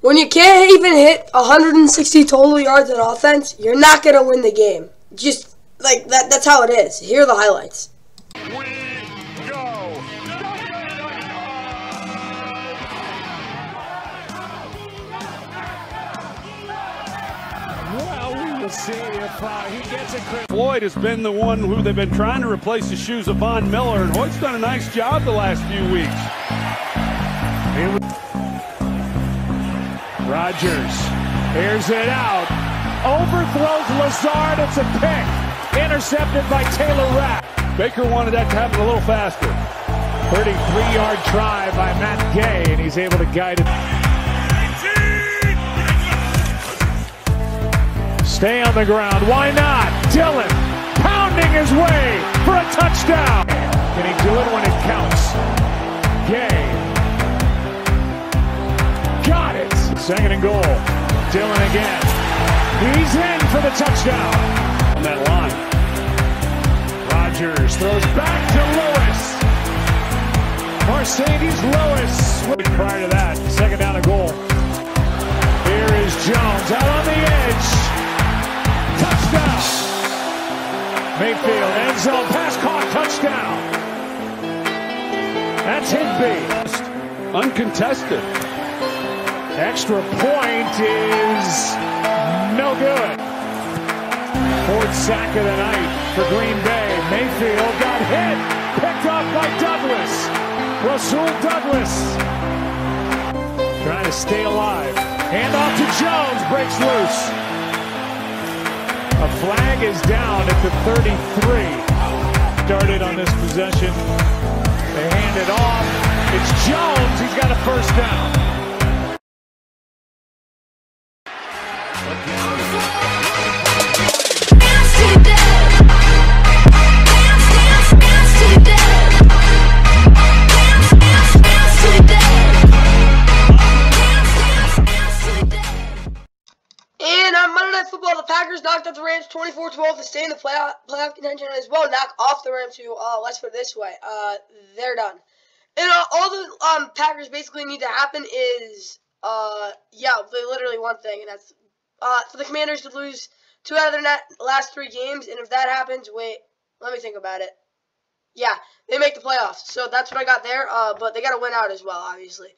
When you can't even hit 160 total yards on offense, you're not going to win the game. Just like that. That's how it is. Here are the highlights. See if he gets it. Floyd has been the one who they've been trying to replace the shoes of Von Miller, and Hoyt's done a nice job the last few weeks. Rodgers airs it out, overthrows Lazard. It's a pick, intercepted by Taylor Rapp. Baker wanted that to happen a little faster. 33-yard try by Matt Gay, and he's able to guide it. Stay on the ground. Why not? Dillon pounding his way for a touchdown. Can he do it when it counts? Gay. Got it. Second and goal. Dillon again. He's in for the touchdown. On that line. Rodgers throws back to Lewis. Mercedes Lewis. Prior to that, second down and goal. Here is Jones out on the edge. Touchdown! Mayfield, end zone, pass caught, touchdown! That's Higbee. Uncontested. Extra point is no good. Fourth sack of the night for Green Bay. Mayfield got hit, picked off by Douglas. Rasul Douglas trying to stay alive. Hand off to Jones, breaks loose. A flag is down at the 33. Started on this possession. They hand it off. It's Jones. He's got a first down. Football, the Packers knocked out the Rams 24-12 to stay in the playoff contention as well. Knock off the Rams who, let's put it this way, they're done. And all the Packers basically need to happen is, they literally one thing, and that's for the Commanders to lose 2 out of their last 3 games. And if that happens, wait, let me think about it. Yeah, they make the playoffs. So that's what I got there. But they got to win out as well, obviously.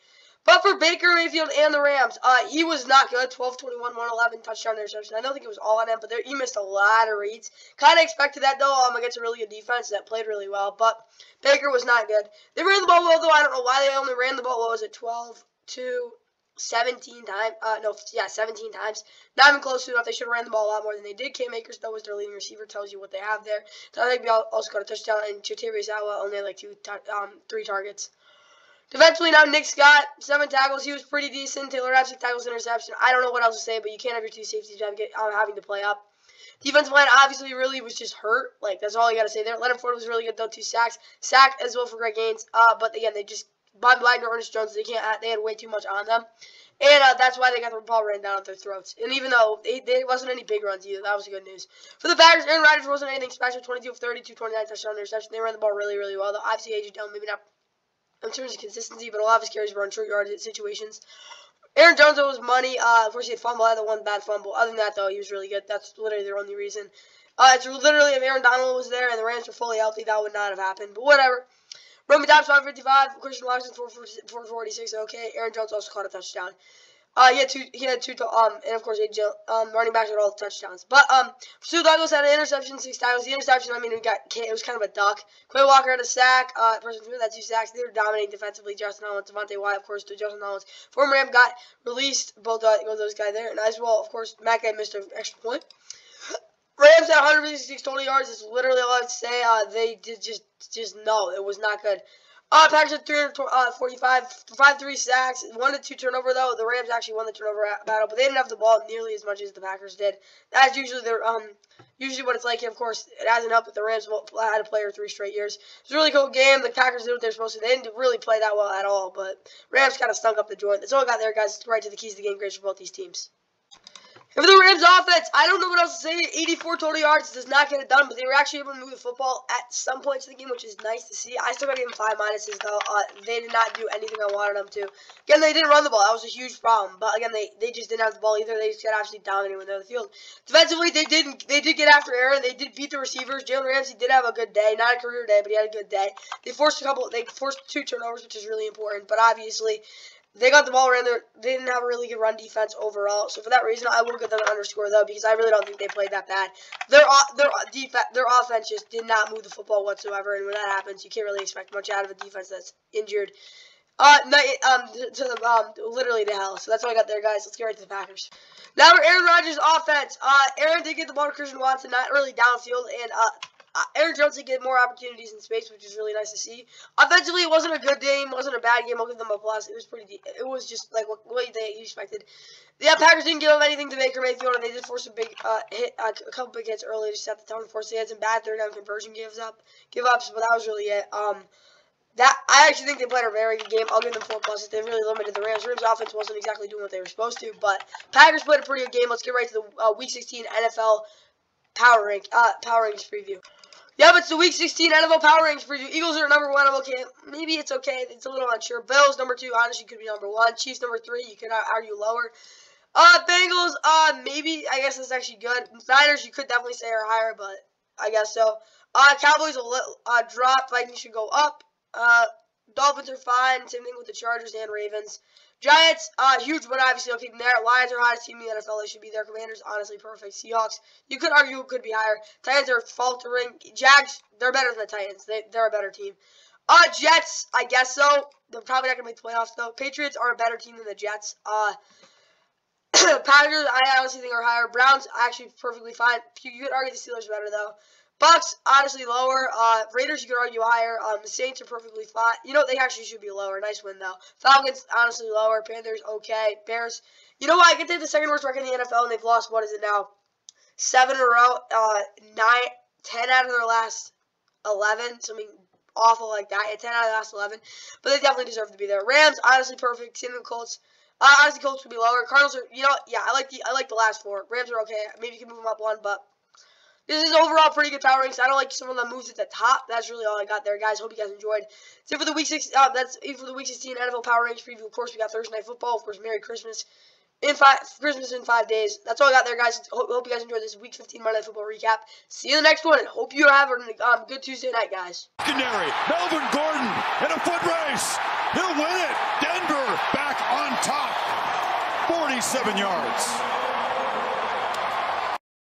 But for Baker Mayfield and the Rams, he was not good. 12-21, 111, touchdown interception. I don't think it was all on him, but he missed a lot of reads. Kind of expected that, though, against a really good defense that played really well. But Baker was not good. They ran the ball well, though. I don't know why they only ran the ball. What was it, 12 to 17 times? 17 times. Not even close to enough. They should have ran the ball a lot more than they did. Cam Akers, though, was their leading receiver. Tells you what they have there. So I think we also got a touchdown. And Chatirius Awa only had like 3 targets. Defensively, now Nick Scott, 7 tackles. He was pretty decent. Taylor Rapp, 6 tackles, interception. I don't know what else to say, but you can't have your 2 safeties having to play up. Defensive line obviously really was just hurt. Like, that's all you got to say there. Leonard Ford was really good, though. 2 sacks. Sack as well for Greg Gaines. But, again, they just, Bob Wagner, Ernest Jones, they had way too much on them. And that's why they got the ball ran down at their throats. And even though there wasn't any big runs either, that was good news. For the Packers, Aaron Rodgers wasn't anything special. 22 of 32, 29 touchdown interception. They ran the ball really, really well, though. Obviously, A.J. Dillon, maybe not in terms of consistency, but a lot of his carries were on short yard situations. Aaron Jones, though, was money. Of course, he had fumble. I had the one bad fumble. Other than that, though, he was really good. That's literally their only reason. It's literally if Aaron Donald was there and the Rams were fully healthy, that would not have happened. But whatever. Roman Dobbs, 555. Christian Watson, 446. Okay. Aaron Jones also caught a touchdown. He had two, and of course, running backs with all the touchdowns. But, Sue Douglas had an interception, 6 tackles. The interception, it was kind of a duck. Quay Walker had a sack. Person who had 2 sacks. They were dominating defensively. Justin Hollins, Devontae Wyatt, of course, to Justin Hollins. Former Ram got released, both those guys there. And as well, of course, Matt Guy missed an extra point. Rams had 156 total yards. That's literally all I have to say. They did just no, it was not good. Packers had 345, 5-3 sacks, 1-2 turnover though. The Rams actually won the turnover battle, but they didn't have the ball nearly as much as the Packers did. That's usually their usually what it's like. And of course, it hasn't helped that the Rams had a player 3 straight years. It was a really cool game. The Packers did what they're supposed to. They didn't really play that well at all, but Rams kind of stunk up the joint. That's all I got there, guys. Right to the keys of the game. Great for both these teams. And for the Rams offense, I don't know what else to say. 84 total yards does not get it done, but they were actually able to move the football at some points in the game, which is nice to see. I still got to give them 5 minuses, though. They did not do anything I wanted them to. Again, they didn't run the ball. That was a huge problem. But, again, they just didn't have the ball either. They just got absolutely dominated when they're on the field. Defensively, they did get after Aaron. They did beat the receivers. Jalen Ramsey did have a good day. Not a career day, but he had a good day. They forced 2 turnovers, which is really important. But, obviously, they got the ball around there. They didn't have a really good run defense overall. So for that reason, I will give them an underscore though, because I really don't think they played that bad. Their offense just did not move the football whatsoever, and when that happens, you can't really expect much out of a defense that's injured. Literally to hell. So that's all I got there, guys. Let's get right to the Packers. Now for Aaron Rodgers' offense. Aaron did get the ball to Christian Watson, not really downfield, and Aaron Jones did get more opportunities in space, which is really nice to see. Offensively, it wasn't a good game, wasn't a bad game. I'll give them a plus. It was it was just like what you expected. The Packers didn't give up anything to Baker Mayfield, and they did force a big a couple big hits early to set the tone for us. They had some bad third down conversion give ups, but that was really it. I actually think they played a very good game. I'll give them 4 pluses. They really limited the Rams. Rams offense wasn't exactly doing what they were supposed to, but Packers played a pretty good game. Let's get right to the Week 16 NFL Power Rankings preview. Yeah, but it's the Week 16 NFL Power Rankings preview. Eagles are number 1. I'm okay. Maybe it's okay. It's a little unsure. Bills number 2. Honestly, could be number 1. Chiefs number 3. You could argue lower. Bengals. Maybe. I guess that's actually good. Niners, you could definitely say are higher, but I guess so. Cowboys a little drop. Vikings should go up. Dolphins are fine. Same thing with the Chargers and Ravens. Giants, huge one, obviously. I'll keep them there. Lions are hottest team in the NFL. They should be there. Commanders, honestly, perfect. Seahawks, you could argue it could be higher. Titans are faltering. Jags, they're better than the Titans. They're a better team. Jets, I guess so. They're probably not going to make the playoffs, though. Patriots are a better team than the Jets. Packers, I honestly think are higher. Browns, actually perfectly fine. You could argue the Steelers are better, though. Bucks, honestly, lower. Raiders, you could argue higher. The Saints are perfectly fine. You know, they actually should be lower. Nice win, though. Falcons, honestly, lower. Panthers, okay. Bears, you know what? I can take the second worst record in the NFL, and they've lost, what is it now? 7 in a row. 10 out of their last 11. Something awful like that. Yeah, 10 out of the last 11. But they definitely deserve to be there. Rams, honestly, perfect. Same with Colts. Honestly, Colts could be lower. Cardinals are, you know, yeah, I like the last 4. Rams are okay. Maybe you can move them up 1, but this is overall pretty good power rankings. I don't like someone that moves at the top. That's really all I got there, guys. Hope you guys enjoyed. That's it for the Week 6. That's it for the Week 16 NFL Power Rankings preview. Of course, we got Thursday Night Football. Of course, Merry Christmas. Christmas in 5 days. That's all I got there, guys. Hope you guys enjoyed this Week 15 Monday Night Football recap. See you in the next one. Hope you have a good Tuesday night, guys. Secondary. Melvin Gordon in a foot race. He'll win it. Denver back on top. 47 yards.